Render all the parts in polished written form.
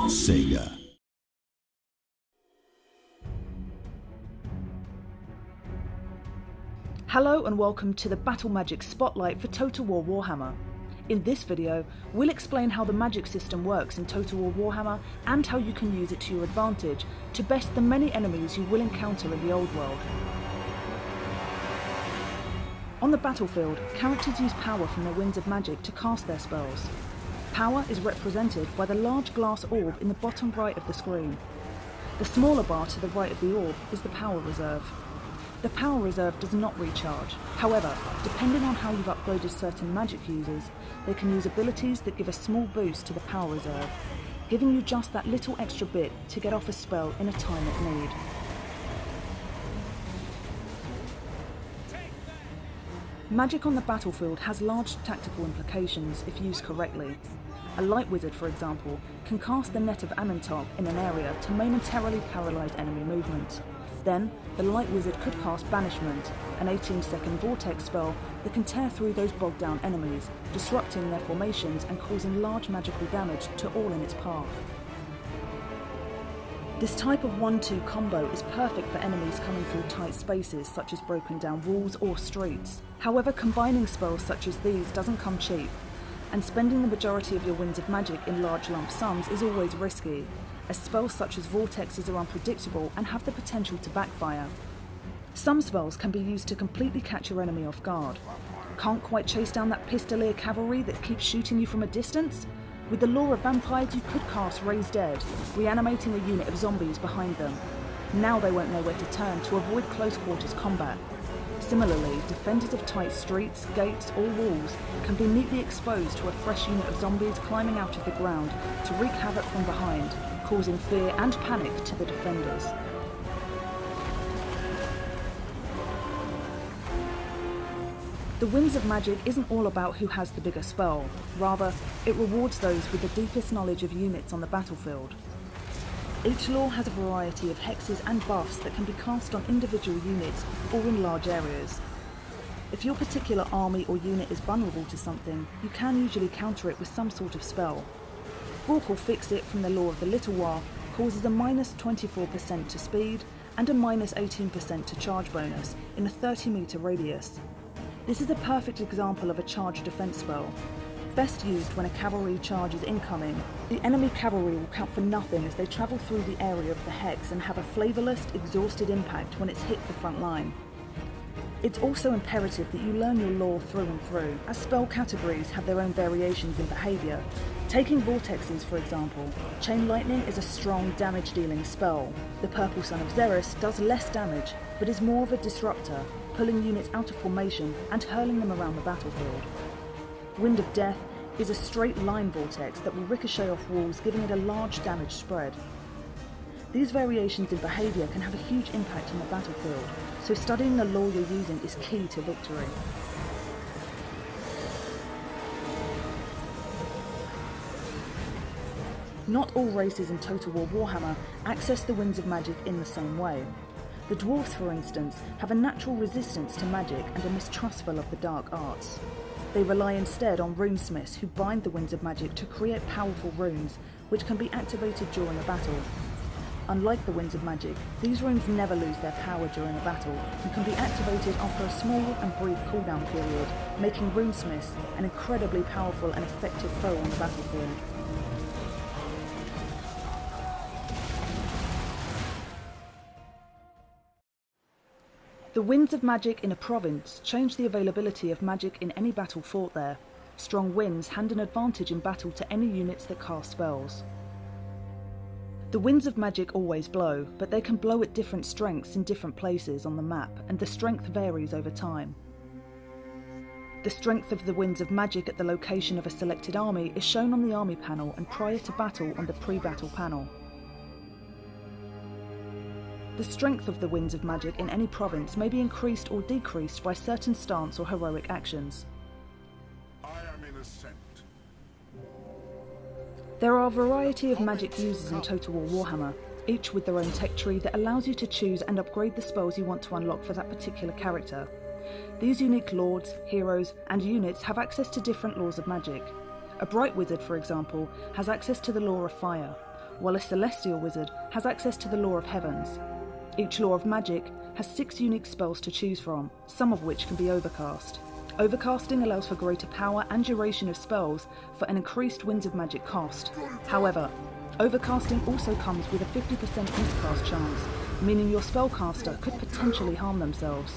Sega. Hello and welcome to the Battle Magic Spotlight for Total War Warhammer. In this video, we'll explain how the magic system works in Total War Warhammer and how you can use it to your advantage to best the many enemies you will encounter in the old world. On the battlefield, characters use power from their winds of magic to cast their spells. Power is represented by the large glass orb in the bottom right of the screen. The smaller bar to the right of the orb is the power reserve. The power reserve does not recharge. However, depending on how you've upgraded certain magic users, they can use abilities that give a small boost to the power reserve, giving you just that little extra bit to get off a spell in a time of need. Magic on the battlefield has large tactical implications if used correctly. A light wizard, for example, can cast the net of Amintoka in an area to momentarily paralyse enemy movement. Then, the light wizard could cast Banishment, an 18-second vortex spell that can tear through those bogged down enemies, disrupting their formations and causing large magical damage to all in its path. This type of 1-2 combo is perfect for enemies coming through tight spaces such as broken down walls or streets. However, combining spells such as these doesn't come cheap, and spending the majority of your winds of magic in large lump sums is always risky, as spells such as vortexes are unpredictable and have the potential to backfire. Some spells can be used to completely catch your enemy off guard. Can't quite chase down that pistolier cavalry that keeps shooting you from a distance? With the Law of Vampires, you could cast Raise Dead, reanimating a unit of zombies behind them. Now they won't know where to turn to avoid close quarters combat. Similarly, defenders of tight streets, gates or walls can be neatly exposed to a fresh unit of zombies climbing out of the ground to wreak havoc from behind, causing fear and panic to the defenders. The Winds of Magic isn't all about who has the bigger spell, rather, it rewards those with the deepest knowledge of units on the battlefield. Each law has a variety of hexes and buffs that can be cast on individual units or in large areas. If your particular army or unit is vulnerable to something, you can usually counter it with some sort of spell. Walk or Fix It from the Law of the Little War causes a minus 24% to speed and a minus 18% to charge bonus in a 30-metre radius. This is a perfect example of a charge defence spell. Best used when a cavalry charge is incoming. The enemy cavalry will count for nothing as they travel through the area of the hex and have a flavourless, exhausted impact when it's hit the front line. It's also imperative that you learn your lore through and through, as spell categories have their own variations in behaviour. Taking vortexes, for example, Chain Lightning is a strong damage-dealing spell. The Purple Sun of Xeris does less damage, but is more of a disruptor, pulling units out of formation and hurling them around the battlefield. Wind of Death is a straight line vortex that will ricochet off walls, giving it a large damage spread. These variations in behaviour can have a huge impact on the battlefield, so studying the lore you're using is key to victory. Not all races in Total War Warhammer access the Winds of Magic in the same way. The dwarves, for instance, have a natural resistance to magic and are mistrustful of the dark arts. They rely instead on runesmiths who bind the Winds of Magic to create powerful runes, which can be activated during a battle. Unlike the Winds of Magic, these runes never lose their power during a battle and can be activated after a small and brief cooldown period, making runesmiths an incredibly powerful and effective foe on the battlefield. The Winds of Magic in a province change the availability of magic in any battle fought there. Strong winds hand an advantage in battle to any units that cast spells. The Winds of Magic always blow, but they can blow at different strengths in different places on the map, and the strength varies over time. The strength of the Winds of Magic at the location of a selected army is shown on the army panel and prior to battle on the pre-battle panel. The strength of the Winds of Magic in any province may be increased or decreased by certain stance or heroic actions. I am in ascent. There are a variety of magic users in Total War Warhammer, each with their own tech tree that allows you to choose and upgrade the spells you want to unlock for that particular character. These unique lords, heroes, and units have access to different laws of magic. A Bright Wizard, for example, has access to the Law of Fire, while a celestial wizard has access to the law of heavens. Each law of magic has 6 unique spells to choose from, some of which can be overcast. Overcasting allows for greater power and duration of spells for an increased Winds of Magic cost. However, overcasting also comes with a 50% miscast chance, meaning your spellcaster could potentially harm themselves.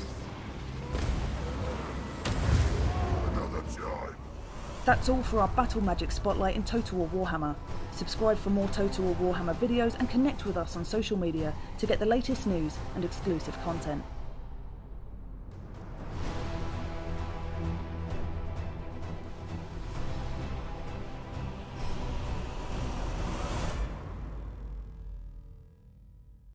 That's all for our Battle Magic Spotlight in Total War Warhammer. Subscribe for more Total War Warhammer videos and connect with us on social media to get the latest news and exclusive content.